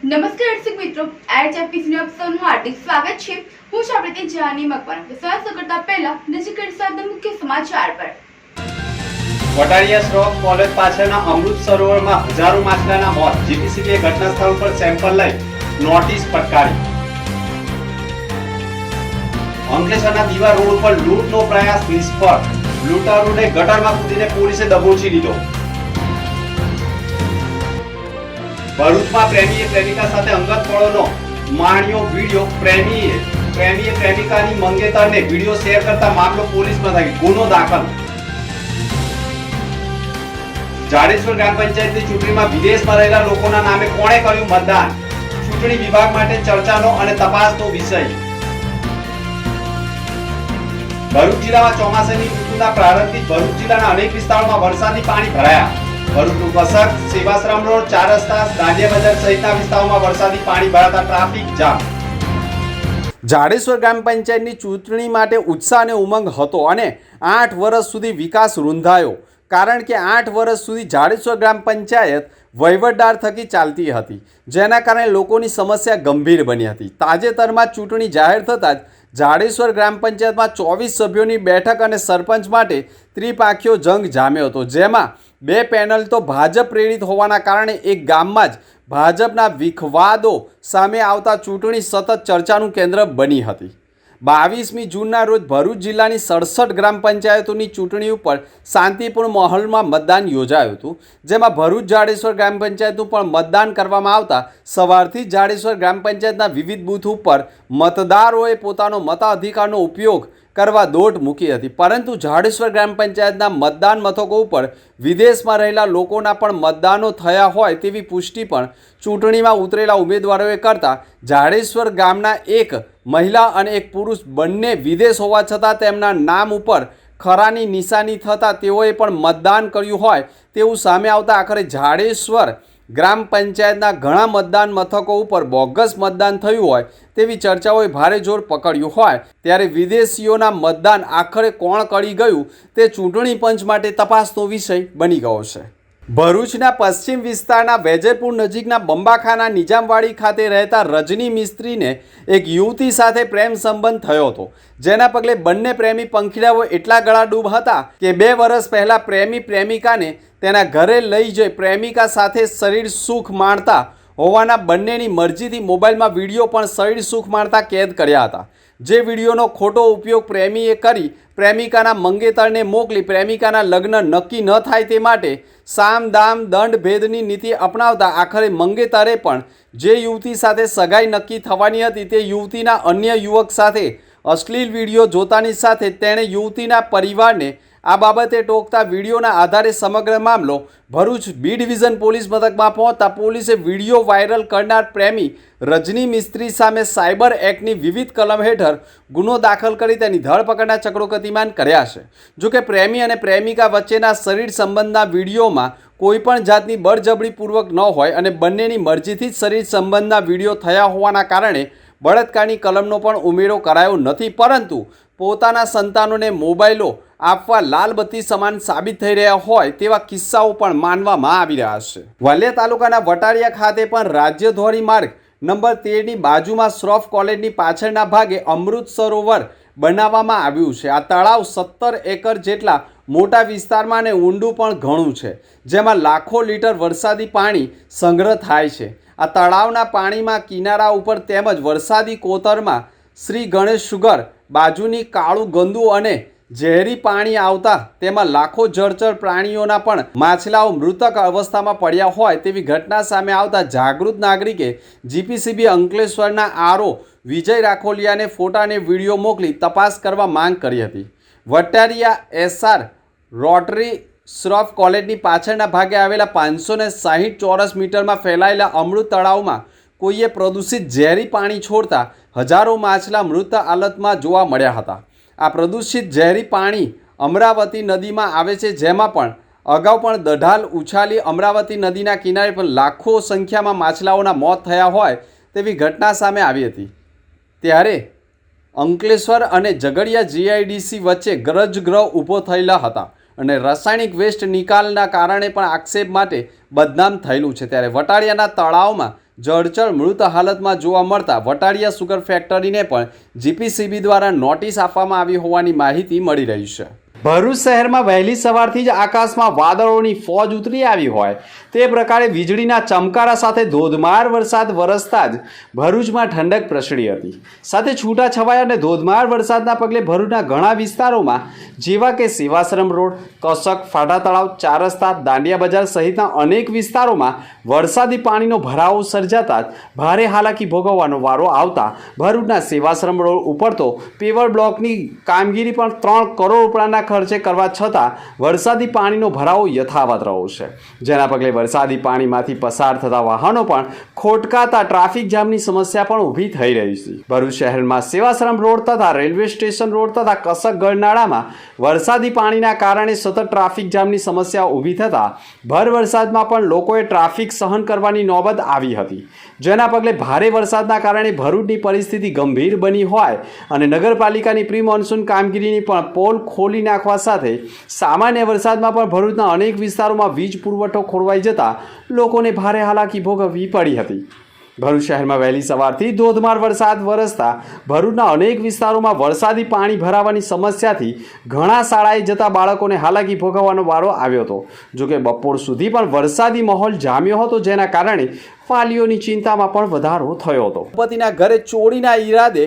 નમસ્કાર દર્શક મિત્રો, એચએપીસી ન્યૂઝ આપનું હાર્દિક સ્વાગત છે। હું છું આપણી જાની મકવાણા। વિશ્વાસ કરતા પહેલા નજીક સાથે મુખ્ય સમાચાર પર। વટાળિયા શ્રોફ કોલેજ પાછળના અમૃત સરોવરમાં હજારો માછલાના મોત। જીપીસીબીએ ઘટના સ્થળ પર સેમ્પલ લઈ નોટિસ ફટકારી। અંકલેશ્વરના દીવા રોડ ઉપર લૂંટનો પ્રયાસ નિષ્ફળ। લૂંટારૂને ગટરમાં કૂદીને પોલીસે દબોચી લીધો। ભરૂચમાં પ્રેમીએ પ્રેમિકા સાથે અંગત પળોનો માણ્યો વિડીયો। પ્રેમીએ પ્રેમિકાની મંગેતરને વિડીયો શેર કરતા મામલો પોલીસમાં થઈ ગુનો દાખલ। જાડેશ્વર ગ્રામ પંચાયતની ચૂંટણીમાં વિદેશમાં રહેલા લોકોના નામે કોણે કર્યું મતદાન? ચૂંટણી વિભાગ માટે ચર્ચાનો અને તપાસનો વિષય। ભરૂચ જિલ્લામાં ચોમાસાની ઋતુના પ્રારંભથી ભરૂચ જિલ્લાના અનેક વિસ્તારોમાં વરસાદી પાણી ભરાયા। ભરૂચનું કસક, સેવાશ્રમ રોડ, ચાર રસ્તા, દાંડિયા બજાર સહિતના વિસ્તારોમાં વરસાદી પાણી ભરાતા ટ્રાફિક જામ। જાડેશ્વર ગ્રામ પંચાયતની ચૂંટણી માટે ઉત્સાહ અને ઉમંગ હતો અને 8 વર્ષ સુધી વિકાસ રૂંધાયો, કારણ કે 8 વર્ષ સુધી જાડેશ્વર ગ્રામ પંચાયત વહીવટદાર થકી ચાલતી હતી, જેના કારણે લોકોની સમસ્યા ગંભીર બની હતી। તાજેતરમાં ચૂંટણી જાહેર થતાં જ જાડેશ્વર ગ્રામ પંચાયતમાં 24 સભ્યોની બેઠક અને સરપંચ માટે ત્રિપાખીયો જંગ જામ્યો હતો, જેમાં 2 પેનલ તો ભાજપ પ્રેરિત હોવાના કારણે એક ગામમાં જ ભાજપના વિખવાદો સામે આવતા ચૂંટણી સતત ચર્ચાનું કેન્દ્ર બની હતી। 22મી જૂનના રોજ ભરૂચ જિલ્લાની 67 ગ્રામ પંચાયતોની ચૂંટણી ઉપર શાંતિપૂર્ણ માહોલમાં મતદાન યોજાયું હતું, જેમાં ભરૂચ જાડેશ્વર ગ્રામ પંચાયતનું પણ મતદાન કરવામાં આવતા સવારથી જ જાડેશ્વર ગ્રામ પંચાયતના વિવિધ બૂથ ઉપર મતદારોએ પોતાનો મતાધિકારનો ઉપયોગ કરવા દોટ મૂકી હતી। પરંતુ જાડેશ્વર ગ્રામ પંચાયતના મતદાન મથકો ઉપર વિદેશમાં રહેલા લોકોના પણ મતદાનો થયા હોય તેવી પુષ્ટિ પણ ચૂંટણીમાં ઉતરેલા ઉમેદવારોએ કરતા જાડેશ્વર ગામના એક મહિલા અને એક પુરુષ બંને વિદેશ હોવા છતાં તેમના નામ ઉપર ખરાની નિશાની થતાં તેઓએ પણ મતદાન કર્યું હોય તેવું સામે આવતા આખરે જાડેશ્વર ગ્રામ પંચાયતના ઘણા મતદાન મથકો ઉપર બોગસ મતદાન થયું હોય તેવી ચર્ચાઓએ ભારે જોર પકડ્યું હોય ત્યારે વિદેશીઓના મતદાન આખરે કોણ કરી ગયું તે ચૂંટણી પંચ માટે તપાસનો વિષય બની ગયો છે। ભરૂચના પશ્ચિમ વિસ્તારના વેજરપુર નજીકના બંબાખાના નિજામવાડી ખાતે રહેતા રજની મિસ્ત્રીને એક યુવતી સાથે પ્રેમ સંબંધ થયો હતો, જેના પગલે બંને પ્રેમી પંખીડાઓ એટલા ગળાડૂબ હતા કે 2 વર્ષ પહેલા પ્રેમી પ્રેમિકાને તેના ઘરે લઈ જઈ પ્રેમિકા સાથે શરીર સુખ માણતા હોવાના બંનેની મરજીથી મોબાઈલમાં વિડીયો પણ શરીર સુખ માણતા કેદ કર્યા હતા, જે વિડીયોનો ખોટો ઉપયોગ પ્રેમીએ કરી પ્રેમિકાના મંગેતરને મોકલી પ્રેમિકાના લગ્ન નક્કી ન થાય તે માટે સામ દામ દંડ ભેદની નીતિ અપનાવતા આખરે મંગેતરે પણ જે યુવતી સાથે સગાઈ નક્કી થવાની હતી તે યુવતીના અન્ય યુવક સાથે અશ્લીલ વિડીયો જોતાની સાથે તેણે યુવતીના પરિવારને આ બાબતે ટોકતા વિડીયોના આધારે સમગ્ર મામલો ભરૂચ બી ડિવિઝન પોલીસ મથકમાં પહોંચતા પોલીસે વિડીયો વાયરલ કરનાર પ્રેમી રજની મિસ્ત્રી સામે સાયબર એક્ટની વિવિધ કલમ હેઠળ ગુનો દાખલ કરી તેની ધરપકડના ચક્રો ગતિમાન કર્યા છે। જોકે પ્રેમી અને પ્રેમિકા વચ્ચેના શરીર સંબંધના વિડીયોમાં કોઈપણ જાતની બળજબરીપૂર્વક ન હોય અને બંનેની મરજીથી જ શરીર સંબંધના વિડીયો થયા હોવાના કારણે બળાત્કારની કલમનો પણ ઉમેરો કરાયો નથી, પરંતુ પોતાના સંતાનોને મોબાઈલો આપવા લાલ બત્તી સમાન સાબિત થઈ રહ્યા હોય તેવા કિસ્સાઓ પણ માનવામાં આવી રહ્યા છે। વાલિયા તાલુકાના વટાળિયા ખાતે પણ રાજ્ય ધોરીમાર્ગ નંબર 13ની બાજુમાં શ્રોફ કોલેજની પાછળના ભાગે અમૃત સરોવર બનાવવામાં આવ્યું છે। આ તળાવ 17 એકર જેટલા મોટા વિસ્તારમાં અને ઊંડું પણ ઘણું છે, જેમાં લાખો લીટર વરસાદી પાણી સંગ્રહ થાય છે। આ તળાવના પાણીમાં કિનારા ઉપર તેમજ વરસાદી કોતરમાં શ્રી ગણેશ સુગર બાજુની કાળું ગંદુ અને ઝેરી પાણી આવતા તેમાં લાખો જળચર પ્રાણીઓના પણ માછલાઓ મૃતક અવસ્થામાં પડ્યા હોય તેવી ઘટના સામે આવતા જાગૃત નાગરિકે જીપીસીબી અંકલેશ્વરના આરઓ વિજય રાખોલિયાને ફોટા અને વિડીયો મોકલી તપાસ કરવા માંગ કરી હતી। વટારિયા એસઆર રોટરી શ્રોફ કોલેજની પાછળના ભાગે આવેલા 560 ચોરસ મીટરમાં ફેલાયેલા અમૃત તળાવમાં કોઈએ પ્રદૂષિત ઝેરી પાણી છોડતા હજારો માછલા મૃત હાલતમાં જોવા મળ્યા હતા। આ પ્રદૂષિત ઝેરી પાણી અમરાવતી નદીમાં આવે છે, જેમાં પણ અગાઉ પણ દઢાલ ઉછાલી અમરાવતી નદીના કિનારે પણ લાખો સંખ્યામાં માછલાઓના મોત થયા હોય તેવી ઘટના સામે આવી હતી। ત્યારે અંકલેશ્વર અને ઝઘડિયા જીઆઈડીસી વચ્ચે ગરજગ્રહ ઊભો થયેલા હતા અને રાસાયણિક વેસ્ટ નિકાલના કારણે પણ આક્ષેપ માટે બદનામ થયેલું છે। ત્યારે વટાળિયાના તળાવમાં જળચર મૃત હાલતમાં જોવા મળતા વટાળિયા સુગર ફેક્ટરીને પણ જીપીસીબી દ્વારા નોટિસ આપવામાં આવી હોવાની માહિતી મળી રહી છે. ભરૂચ શહેરમાં વહેલી સવારથી જ આકાશમાં વાદળોની ફોજ ઉતરી આવી હોય તે પ્રકારે વીજળીના ચમકારા સાથે ધોધમાર વરસાદ વરસતા જ ભરૂચમાં ઠંડક પ્રસરી હતી. સાથે છૂટાછવાયા અને ધોધમાર વરસાદના પગલે ભરૂચના ઘણા વિસ્તારોમાં જેવા કે સેવાશ્રમ રોડ, કસક, ફાટા તળાવ, ચાર રસ્તા, દાંડિયા બજાર સહિતના અનેક વિસ્તારોમાં વરસાદી પાણીનો ભરાવો સર્જાતા જ ભારે હાલાકી ભોગવવાનો વારો આવતા ભરૂચના સેવાશ્રમ રોડ ઉપર તો પેવર બ્લોકની કામગીરી પણ 3 કરોડ રૂપિયાના ખર્ચે કરવા છતાં વરસાદી પાણીનો ભરાવો યથાવત રહ્યો છે. જેના પગલે વરસાદી પાણીમાંથી પસાર થતા વાહનો પણ ખોટકાતા ટ્રાફિક જામની સમસ્યા પણ ઊભી થઈ રહી છે. ભરૂચ શહેરમાં સેવાશ્રમ રોડ તથા રેલવે સ્ટેશન રોડ તથા કસક ગળનાળામાં વરસાદી પાણીના કારણે સતત ટ્રાફિક જામની સમસ્યા ઊભી થતા ભર વરસાદમાં પણ લોકોએ ટ્રાફિક સહન કરવાની નોબત આવી હતી. જેના પગલે ભારે વરસાદના કારણે ભરૂચની પરિસ્થિતિ ગંભીર બની હોય અને નગરપાલિકાની પ્રી મોન્સૂન કામગીરીની પણ પોલ ખોલી નાખવા સાથે સામાન્ય વરસાદમાં પણ ભરૂચના અનેક વિસ્તારોમાં વીજ પુરવઠો ખોરવાઈ જતા લોકોને ભારે હાલાકી ભોગવવી પડી હતી. ભરૂચ શહેરમાં વહેલી સવારથી ધોધમાર વરસાદ વરસતા ભરૂચના અનેક વિસ્તારોમાં વરસાદી પાણી ભરાવાની સમસ્યાથી ઘણા શાળાએ જતા બાળકોને હાલાકી ભોગવવાનો વારો આવ્યો હતો. જોકે બપોર સુધી પણ વરસાદી માહોલ જામ્યો હતો, જેના કારણે વાલીઓની ચિંતામાં પણ વધારો થયો હતો. પતિના ઘરે ચોરીના ઈરાદે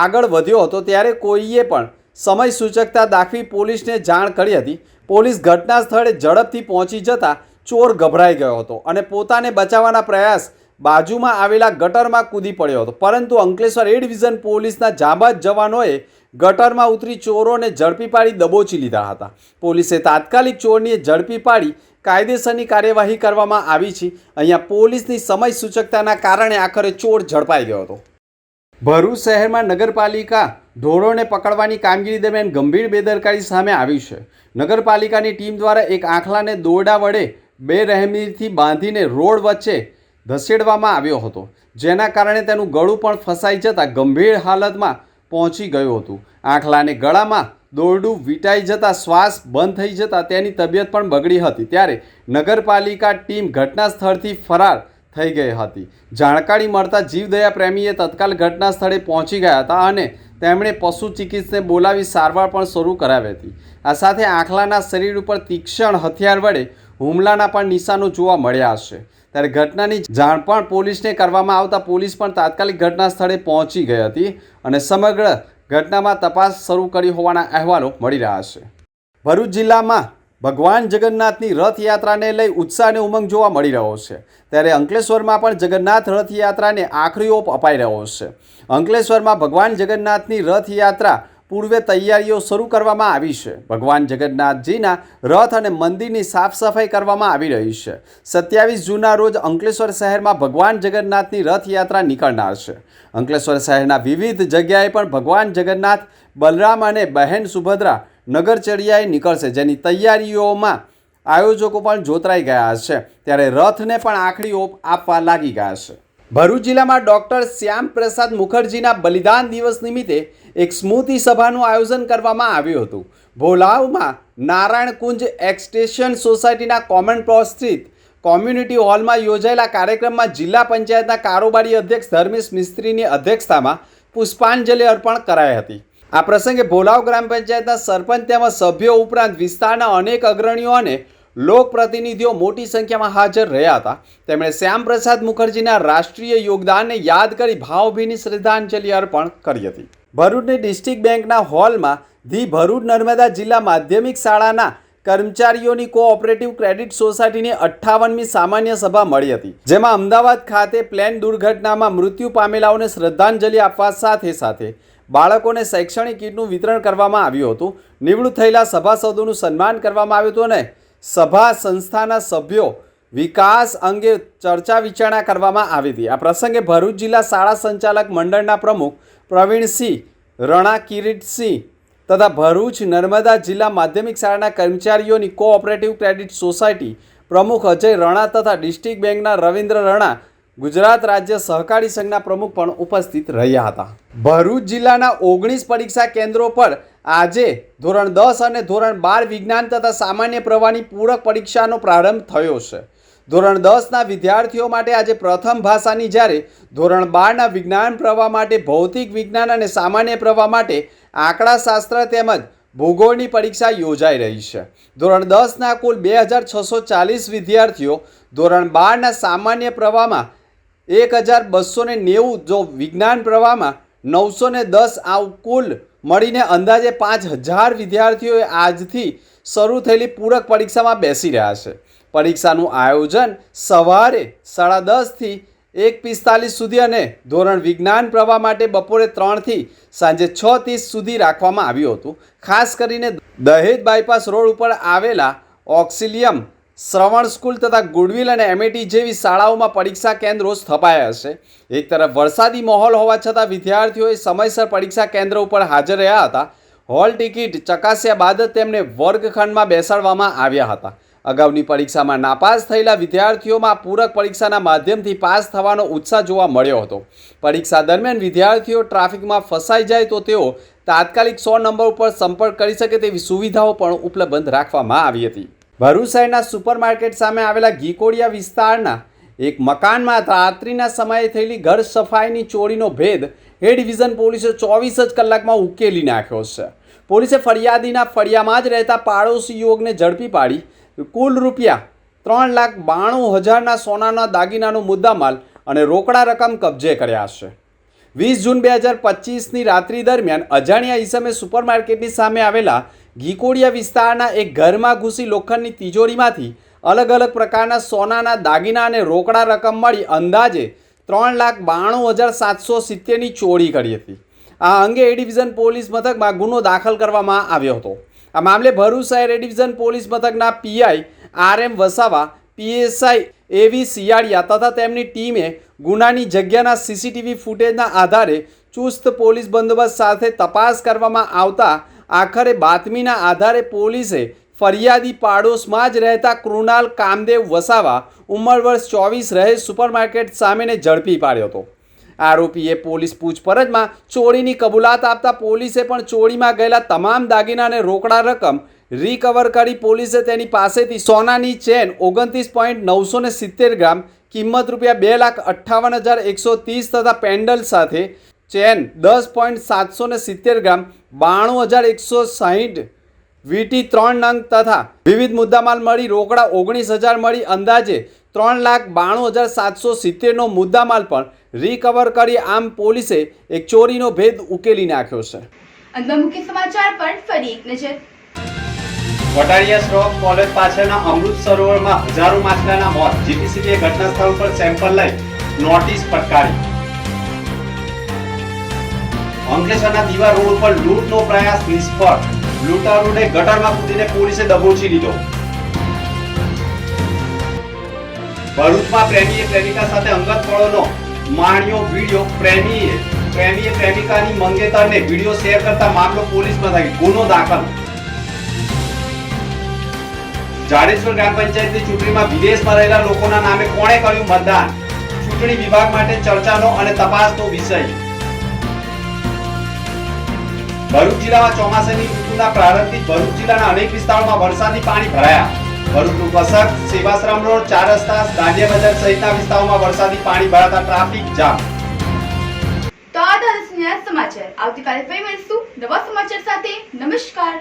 આગળ વધ્યો હતો ત્યારે કોઈએ પણ સમય સૂચકતા દાખવી પોલીસને જાણ કરી હતી. પોલીસ ઘટના સ્થળે ઝડપથી પહોંચી જતા ચોર ગભરાઈ ગયો હતો અને પોતાને બચાવવાના પ્રયાસ બાજુમાં આવેલા ગટરમાં કૂદી પડ્યો હતો. પરંતુ અંકલેશ્વર એ ડિવિઝન પોલીસના જાબાઝ જવાનોએ ગટરમાં ઉતરી ચોરોને ઝડપી પાડી દબોચી લીધા હતા. પોલીસે તાત્કાલિક ચોરને ઝડપી પાડી કાયદેસરની કાર્યવાહી કરવામાં આવી છે. અહીંયા પોલીસની સમય સૂચકતાના કારણે આખરે ચોર ઝડપાઈ ગયો હતો. ભરૂચ શહેરમાં નગરપાલિકા ઢોરોને પકડવાની કામગીરી દરમિયાન ગંભીર બેદરકારી સામે આવી છે. નગરપાલિકાની ટીમ દ્વારા એક આખલાને દોરડા વડે બેરહેમીથી બાંધીને રોડ વચ્ચે ધસેડવામાં આવ્યો હતો, જેના કારણે તેનું ગળું પણ ફસાઈ જતાં ગંભીર હાલતમાં પહોંચી ગયું હતું. આખલાને ગળામાં દોરડું વીંટાઈ જતાં શ્વાસ બંધ થઈ જતાં તેની તબિયત પણ બગડી હતી. ત્યારે નગરપાલિકા ટીમ ઘટના સ્થળથી ફરાર થઈ ગઈ હતી. જાણકારી મળતા જીવદયા પ્રેમીએ તત્કાલ ઘટના સ્થળે પહોંચી ગયા હતા અને તેમણે પશુ ચિકિત્સકને બોલાવી સારવાર પણ શરૂ કરાવી હતી. આ સાથે આખલાના શરીર ઉપર તીક્ષ્ણ હથિયાર વડે હુમલાના પણ નિશાનો જોવા મળ્યા છે. ત્યારે ઘટનાની જાણ પણ પોલીસને કરવામાં આવતા પોલીસ પણ તાત્કાલિક ઘટના સ્થળે પહોંચી ગઈ હતી અને સમગ્ર ઘટનામાં તપાસ શરૂ કરી હોવાના અહેવાલો મળી રહ્યા છે. ભરૂચ જિલ્લામાં ભગવાન જગન્નાથની રથયાત્રાને લઈ ઉત્સાહ અને ઉમંગ જોવા મળી રહ્યો છે. ત્યારે અંકલેશ્વરમાં પણ જગન્નાથ રથયાત્રાને આખરી ઓપ અપાઈ રહ્યો છે. અંકલેશ્વરમાં ભગવાન જગન્નાથની રથયાત્રા પૂર્વે તૈયારીઓ શરૂ કરવામાં આવી છે. ભગવાન જગન્નાથજીના રથ અને મંદિરની સાફ સફાઈ કરવામાં આવી રહી છે. 27 જૂનના રોજ અંકલેશ્વર શહેરમાં ભગવાન જગન્નાથની રથયાત્રા નીકળનાર છે. અંકલેશ્વર શહેરના વિવિધ જગ્યાએ પણ ભગવાન જગન્નાથ, બલરામ અને બહેન સુભદ્રા નગરચર્યાએ નીકળશે, જેની તૈયારીઓમાં આયોજકો પણ જોતરાઈ ગયા છે. ત્યારે રથને પણ આખરી ઓપ આપવા લાગી ગયા છે. ભરૂચ જિલ્લામાં ડૉક્ટર શ્યામ પ્રસાદ મુખર્જીના બલિદાન દિવસ નિમિત્તે એક સ્મૃતિ સભાનું આયોજન કરવામાં આવ્યું હતું. ભોલાવમાં નારાયણ કુંજ એક્સટેન્શન સોસાયટીના કોમન પ્લોટ સ્થિત કોમ્યુનિટી હોલમાં યોજાયેલા કાર્યક્રમમાં જિલ્લા પંચાયતના કારોબારી અધ્યક્ષ ધર્મેશ મિસ્ત્રીની અધ્યક્ષતામાં પુષ્પાંજલિ અર્પણ કરાઈ હતી. આ પ્રસંગે ભોલાવ ગ્રામ પંચાયતના સરપંચ તેમજ સભ્યો ઉપરાંત વિસ્તારના અનેક અગ્રણીઓ અને લોકપ્રતિનિધિઓ મોટી સંખ્યામાં હાજર રહ્યા હતા. તેમણે શ્યામપ્રસાદ મુખર્જીના રાષ્ટ્રીય યોગદાનને યાદ કરી ભાવભીની શ્રદ્ધાંજલિ અર્પણ કરી હતી. ભરૂચની ડિસ્ટ્રિક્ટ બેંકના હોલમાં ધી ભરૂચ નર્મદા જિલ્લા માધ્યમિક શાળાના કર્મચારીઓની કોઓપરેટિવ ક્રેડિટ સોસાયટીની 58મી સામાન્ય સભા મળી હતી, જેમાં અમદાવાદ ખાતે પ્લેન દુર્ઘટનામાં મૃત્યુ પામેલાઓને શ્રદ્ધાંજલિ આપવા સાથે સાથે બાળકોને શૈક્ષણિક કીટનું વિતરણ કરવામાં આવ્યું હતું. નિવૃત્ત થયેલા સભાસદોનું સન્માન કરવામાં આવ્યું હતું અને સભા સંસ્થાના સભ્યો વિકાસ અંગે ચર્ચા વિચારણા કરવામાં આવી હતી. આ પ્રસંગે ભરૂચ જિલ્લા શાળા સંચાલક મંડળના પ્રમુખ પ્રવીણસિંહ રણા, કિરીટસિંહ તથા ભરૂચ નર્મદા જિલ્લા માધ્યમિક શાળાના કર્મચારીઓની કોઓપરેટિવ ક્રેડિટ સોસાયટી પ્રમુખ અજય રણા તથા ડિસ્ટ્રિક્ટ બેંકના રવિન્દ્ર રણા, ગુજરાત રાજ્ય સહકારી સંઘના પ્રમુખ પણ ઉપસ્થિત રહ્યા હતા. ભરૂચ જિલ્લાના 19 પરીક્ષા કેન્દ્રો પર આજે ધોરણ 10 અને ધોરણ 12 વિજ્ઞાન તથા સામાન્ય પ્રવાહની પૂરક પરીક્ષાનો પ્રારંભ થયો છે. ધોરણ 10ના વિદ્યાર્થીઓ માટે આજે પ્રથમ ભાષાની જ્યારે ધોરણ 12ના વિજ્ઞાન પ્રવાહ માટે ભૌતિક વિજ્ઞાન અને સામાન્ય પ્રવાહ માટે આંકડાશાસ્ત્ર તેમજ ભૂગોળની પરીક્ષા યોજાઈ રહી છે. ધોરણ 10ના કુલ 2640 વિદ્યાર્થીઓ, ધોરણ 12ના સામાન્ય પ્રવાહમાં 1290, જો વિજ્ઞાન પ્રવાહમાં 910, આવ કુલ મળીને અંદાજે 5000 વિદ્યાર્થીઓએ આજથી શરૂ થયેલી પૂરક પરીક્ષામાં બેસી રહ્યા છે. પરીક્ષાનું આયોજન સવારે 10:30 થી 1:45 સુધી અને ધોરણ વિજ્ઞાન પ્રવાહ માટે બપોરે 3 થી સાંજે 6:30 સુધી રાખવામાં આવ્યું હતું. ખાસ કરીને દહેજ બાયપાસ રોડ ઉપર આવેલા ઓક્સિલિયમ, શ્રવણ સ્કૂલ તથા ગુડવિલ અને એમએટી જેવી શાળાઓમાં પરીક્ષા કેન્દ્રો સ્થપાયા હશે. એક તરફ વરસાદી માહોલ હોવા છતાં વિદ્યાર્થીઓએ સમયસર પરીક્ષા કેન્દ્ર ઉપર હાજર રહ્યા હતા. હોલ ટિકિટ ચકાસ્યા બાદ જ તેમને વર્ગખંડમાં બેસાડવામાં આવ્યા હતા. અગાઉની પરીક્ષામાં નાપાસ થયેલા વિદ્યાર્થીઓમાં પૂરક પરીક્ષાના માધ્યમથી પાસ થવાનો ઉત્સાહ જોવા મળ્યો હતો. પરીક્ષા દરમિયાન વિદ્યાર્થીઓ ટ્રાફિકમાં ફસાઈ જાય તો તેઓ તાત્કાલિક 100 નંબર ઉપર સંપર્ક કરી શકે તેવી સુવિધાઓ પણ ઉપલબ્ધ રાખવામાં આવી હતી. ભરૂચ શહેરના સુપરમાર્કેટ સામે આવેલા ઘીકોડિયા વિસ્તારના એક મકાનમાં રાત્રિના સમયે થયેલી ઘર સફાઈની ચોરીનો ભેદ એ ડિવિઝન પોલીસે 24 જ કલાકમાં ઉકેલી નાખ્યો છે. પોલીસે ફરિયાદીના ફળિયામાં જ રહેતા પાડોશી યુવકને ઝડપી પાડી કુલ રૂપિયા 3,92,000ના સોનાના દાગીનાનો મુદ્દામાલ અને રોકડા રકમ કબજે કર્યા છે. 20 જૂન 2025ની રાત્રિ દરમિયાન અજાણ્યા ઈસમે સુપરમાર્કેટની સામે આવેલા ઘીકોડિયા વિસ્તારના એક ઘરમાં ઘૂસી લોખંડની તિજોરીમાંથી અલગ અલગ પ્રકારના સોનાના દાગીના અને રોકડા રકમ મળી અંદાજે 3,92,770ની ચોરી કરી હતી. આ અંગે એ ડિવિઝન પોલીસ મથકમાં ગુનો દાખલ કરવામાં આવ્યો હતો. આ મામલે ભરૂચ શહેર એ ડિવિઝન પોલીસ મથકના PI RM Vasava, PSI AV સિયાળિયા તથા તેમની ટીમે ગુનાની જગ્યાના CCTV ફૂટેજના આધારે ચુસ્ત પોલીસ બંદોબસ્ત સાથે તપાસ કરવામાં આવતા આખરે બાતમીના આધારે પોલીસે ફરિયાદી પાડોશમાં જ રહેતા કૃણાલ કામદેવ વસાવા, ઉંમર વર્ષ 24, રહે સુપરમાર્કેટ સામેને ઝડપી પાડ્યો હતો. આરોપીએ પોલીસ પૂછપરછમાં ચોરીની કબૂલાત આપતા પોલીસે પણ ચોરીમાં ગયેલા તમામ દાગીના અને રોકડા રકમ રિકવર કરી પોલીસે તેની પાસેથી સોનાની ચેન 29.970 ગ્રામ, કિંમત રૂપિયા 2,58,130 તથા પેન્ડલ સાથે ચેન 10.770 ગ્રામ, 92,160 વીટી 3 નંગ તથા વિવિધ મુદ્દામાલ મળી રોકડા 19,000 મળી અંદાજે 3,92,770નો મુદ્દામાલ પણ રિકવર કરી આમ પોલીસે એક ચોરીનો ભેદ ઉકેલી નાખ્યો છે. અંત મુખ્ય સમાચાર પર ફરી એક નજર. વટાળિયા શ્રોફ કોલેજ પાછળના અમૃત સરોવરમાં હજારો માછલાના મોત. જીપીસીબીએ ઘટના સ્થળ પર સેમ્પલ લઈ નોટિસ ફટકારી. અંકલેશ્વરના દીવા રોડ ઉપર લૂંટનો પ્રયાસ નિષ્ફળ. લૂંટારૂને ગટરમાં કૂદીને પોલીસે દબોચી લીધો. ભરૂચમાં પ્રેમીએ પ્રેમિકા સાથે અંગત પળોનો માણ્યો વિડીયો. પ્રેમીએ પ્રેમિકાની મંગેતરને વિડીયો શેર કરતા મામલો પોલીસ મથકે ગુનો દાખલ. જાડેશ્વર ગ્રામ પંચાયતની ચૂંટણીમાં વિદેશમાં રહેલા લોકોના નામે કોણે કર્યું મતદાન? ચૂંટણી વિભાગ માટે ચર્ચાનો અને તપાસનો વિષય. ભરૂચ જિલ્લામાં ચોમાસાની ઋતુના પ્રારંભથી ભરૂચ જિલ્લાના અનેક વિસ્તારોમાં વરસાદી પાણી ભરાયા. ભરૂચનું કસક, સેવાશ્રમ રોડ, 4 રસ્તા, દાંડિયા બજાર સહિતના વિસ્તારોમાં વરસાદી પાણી ભરાતા ટ્રાફિક જામ. તો આ હતા સમાચાર. આવતીકાલે ફરી મળીશું નવા સમાચાર સાથે. નમસ્કાર.